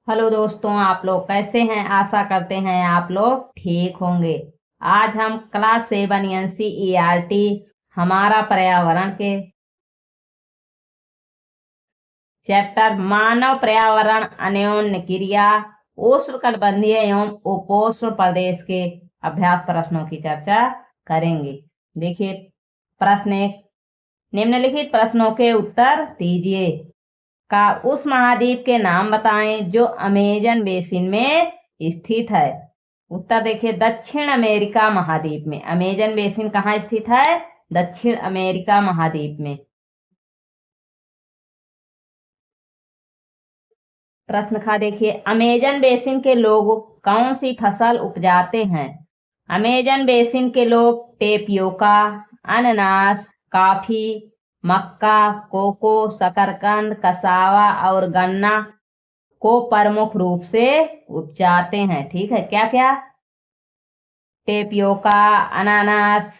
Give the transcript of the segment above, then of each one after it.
Hello दोस्तों, आप लोग कैसे हैं। आशा करते हैं आप लोग ठीक होंगे। आज हम क्लास 7 NCERT हमारा पर्यावरण के चैप्टर मानव पर्यावरण अन्योन्य क्रिया उष्णकटिबंधीय एवं उपोष्ण प्रदेश के अभ्यास प्रश्नों की चर्चा करेंगे। देखिए प्रश्न एक, निम्नलिखित प्रश्नों के उत्तर दीजिए। का उस महाद्वीप के नाम बताएं जो अमेजन बेसिन में स्थित है। उत्तर देखिए, दक्षिण अमेरिका महाद्वीप में। अमेजन बेसिन कहाँ स्थित है? दक्षिण अमेरिका महाद्वीप में। प्रश्न खा देखिए, अमेजन बेसिन के लोग कौन सी फसल उपजाते हैं? अमेजन बेसिन के लोग टेपियोका, अनानास, कॉफी, मक्का, कोको, शकरकंद, कसावा और गन्ना को प्रमुख रूप से उपजाते हैं। ठीक है, क्या क्या? टेपियोका, अनानास,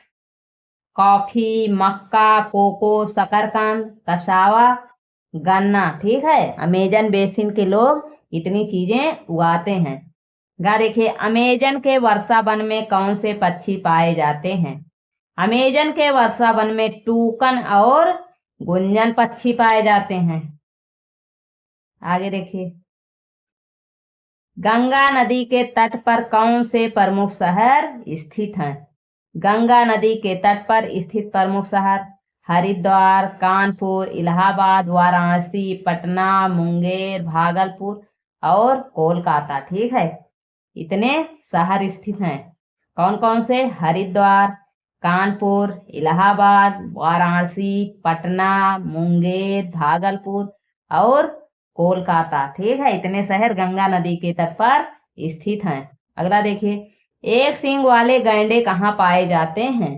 कॉफी, मक्का, कोको, शकरकंद, कसावा, गन्ना। ठीक है, अमेजन बेसिन के लोग इतनी चीजें उगाते हैं। गा देखिए, अमेजन के वर्षा वन में कौन से पक्षी पाए जाते हैं? अमेजन के वर्षा वन में टूकन और गुंजन पक्षी पाए जाते हैं। आगे देखिए, गंगा नदी के तट पर कौन से प्रमुख शहर स्थित हैं? गंगा नदी के तट पर स्थित प्रमुख शहर हरिद्वार, कानपुर, इलाहाबाद, वाराणसी, पटना, मुंगेर, भागलपुर और कोलकाता। ठीक है, इतने शहर स्थित हैं। कौन कौन से? हरिद्वार, कानपुर, इलाहाबाद, वाराणसी, पटना, मुंगेर, भागलपुर और कोलकाता। ठीक है, इतने शहर गंगा नदी के तट पर स्थित हैं। अगला देखिए, एक सींग वाले गैंडे कहाँ पाए जाते हैं?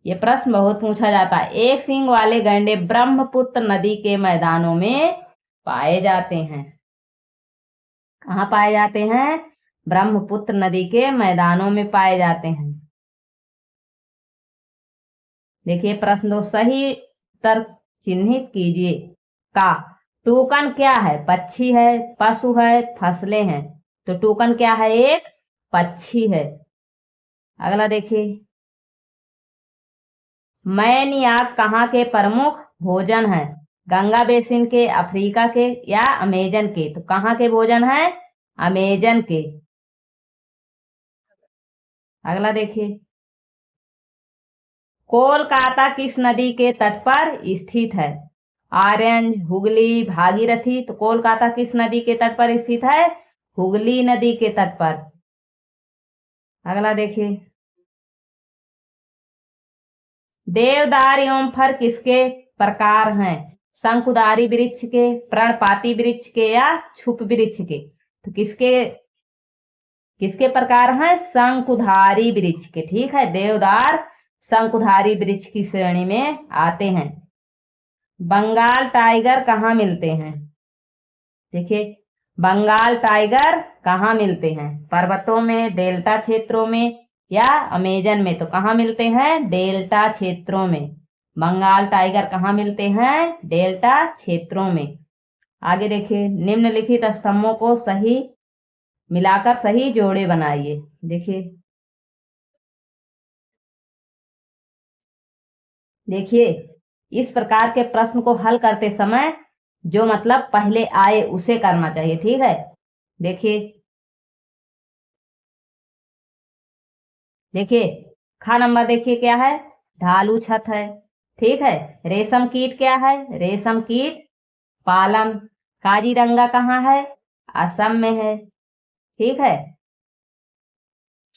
ये प्रश्न बहुत पूछा जाता है। एक सींग वाले गैंडे ब्रह्मपुत्र नदी के मैदानों में पाए जाते हैं। कहाँ पाए जाते हैं? ब्रह्मपुत्र नदी के मैदानों में पाए जाते हैं। देखिए प्रश्न दो, सही उत्तर चिन्हित कीजिए। का टूकन क्या है? पक्षी है, पशु है, फसलें हैं। तो टूकन क्या है? एक पक्षी है। अगला देखिए, मैनियाक कहाँ के प्रमुख भोजन है? गंगा बेसिन के, अफ्रीका के या अमेजन के? तो कहाँ के भोजन है? अमेजन के। अगला देखिए, कोलकाता किस नदी के तट पर स्थित है? ऑरेंज, हुगली, भागीरथी? तो कोलकाता किस नदी के तट पर स्थित है? हुगली नदी के तट पर। अगला देखिए, देवदार एवं फर किसके प्रकार हैं? शंकुधारी वृक्ष के, पर्णपाती वृक्ष के या छुप वृक्ष के? तो किसके किसके प्रकार हैं? शंकुधारी वृक्ष के। ठीक है, देवदार शंकुधारी वृक्ष की श्रेणी में आते हैं। बंगाल टाइगर कहाँ मिलते हैं? देखिए, बंगाल टाइगर कहाँ मिलते हैं? पर्वतों में, डेल्टा क्षेत्रों में या अमेजन में? तो कहाँ मिलते हैं? डेल्टा क्षेत्रों में। बंगाल टाइगर कहाँ मिलते हैं? डेल्टा क्षेत्रों में। आगे देखिए, निम्नलिखित स्तंभों को सही मिलाकर सही जोड़े बनाइए। देखिए इस प्रकार के प्रश्न को हल करते समय जो मतलब पहले आए उसे करना चाहिए। ठीक है, देखिए देखिए खा नंबर देखिए क्या है? ढालू छत है। ठीक है, रेशम कीट क्या है? रेशम कीट पालन। काजीरंगा कहाँ है? असम में है। ठीक है,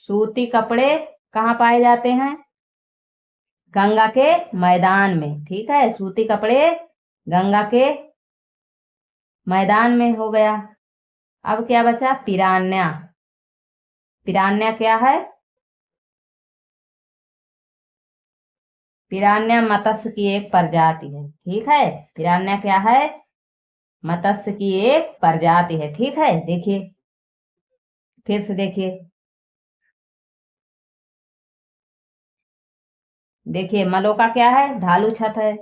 सूती कपड़े कहाँ पाए जाते हैं? गंगा के मैदान में। ठीक है, सूती कपड़े गंगा के मैदान में हो गया। अब क्या बचा? पिरान्या। पिरान्या क्या है? पिरान्या मत्स्य की एक प्रजाति है। ठीक है, पिरान्या क्या है? मत्स्य की एक प्रजाति है। ठीक है, देखिए फिर से देखिए, मलोका क्या है? ढालू छत है।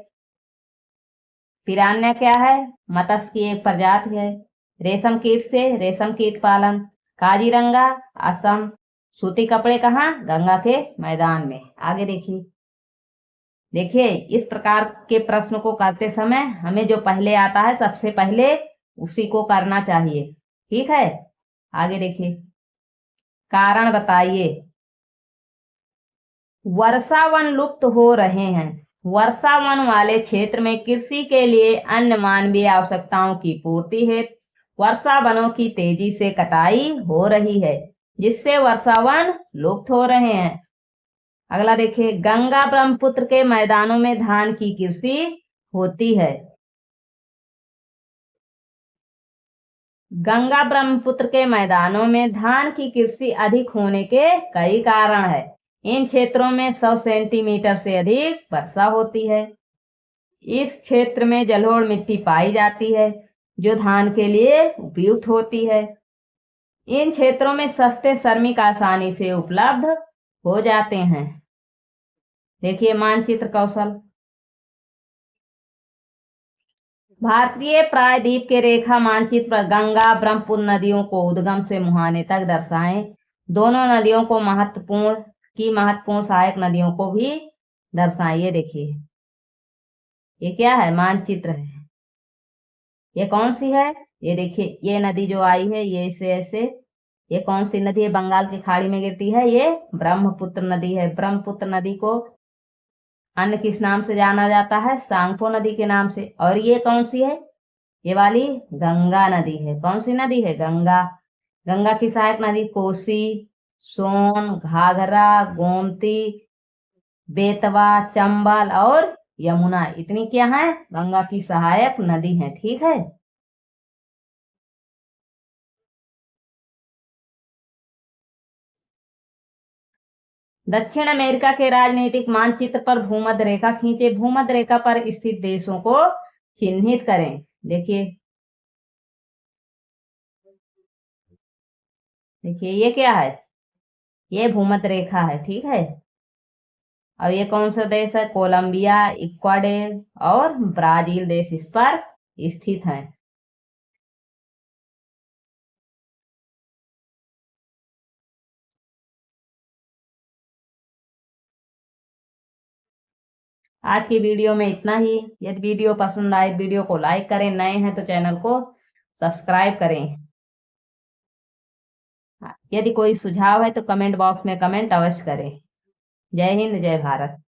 पिरान्या क्या है? मत्स्य की एक प्रजाति है। रेशम कीट से रेशम कीट पालन। काजीरंगा असम। सूती कपड़े कहाँ? गंगा के मैदान में। आगे देखिए। देखिए, इस प्रकार के प्रश्न को करते समय हमें जो पहले आता है सबसे पहले उसी को करना चाहिए। ठीक है, आगे देखिए। कारण बताइए। वर्षा वन लुप्त हो रहे हैं। वर्षा वन वाले क्षेत्र में कृषि के लिए अन्य मानवीय आवश्यकताओं की पूर्ति हेतु वर्षा वनों की तेजी से कटाई हो रही है, जिससे वर्षा वन लुप्त हो रहे हैं। अगला देखिए। गंगा ब्रह्मपुत्र के मैदानों में धान की कृषि होती है। गंगा ब्रह्मपुत्र के मैदानों में धान की कृषि अधिक होने के कई कारण है। इन क्षेत्रों में 100 सेंटीमीटर से अधिक वर्षा होती है। इस क्षेत्र में जलोढ़ मिट्टी पाई जाती है, जो धान के लिए उपयुक्त होती है। इन क्षेत्रों में सस्ते श्रमिक आसानी से उपलब्ध हो जाते हैं। देखिए, मानचित्र कौशल। भारतीय प्रायद्वीप के रेखा मानचित्र पर गंगा ब्रह्मपुत्र नदियों को उद्गम से मुहाने तक दर्शाएं। दोनों नदियों को महत्वपूर्ण सहायक नदियों को भी दर्शाइए। देखिए, ये क्या है? मानचित्र है। ये कौन सी है? ये देखिए, ये नदी जो आई है ये ऐसे ये कौन सी नदी है? बंगाल की खाड़ी में गिरती है, ये ब्रह्मपुत्र नदी है। ब्रह्मपुत्र नदी को अन्य किस नाम से जाना जाता है? सांगपो नदी के नाम से। और ये कौन सी है? ये वाली गंगा नदी है। कौन सी नदी है? गंगा। गंगा की सहायक नदी कोसी, सोन, घाघरा, गोमती, बेतवा, चंबल और यमुना, इतनी क्या है? गंगा की सहायक नदी है। ठीक है। दक्षिण अमेरिका के राजनीतिक मानचित्र पर भूमध्य रेखा खींचे। भूमध्य रेखा पर स्थित देशों को चिन्हित करें। देखिए, देखिए ये क्या है? ये भूमध्य रेखा है। ठीक है। और ये कौन सा देश है? कोलंबिया, इक्वाडोर और ब्राजील देश इस पर स्थित है। आज की वीडियो में इतना ही। यदि वीडियो पसंद आए, वीडियो को लाइक करें। नए हैं तो चैनल को सब्सक्राइब करें। यदि कोई सुझाव है तो कमेंट बॉक्स में कमेंट अवश्य करें। जय हिंद, जय भारत।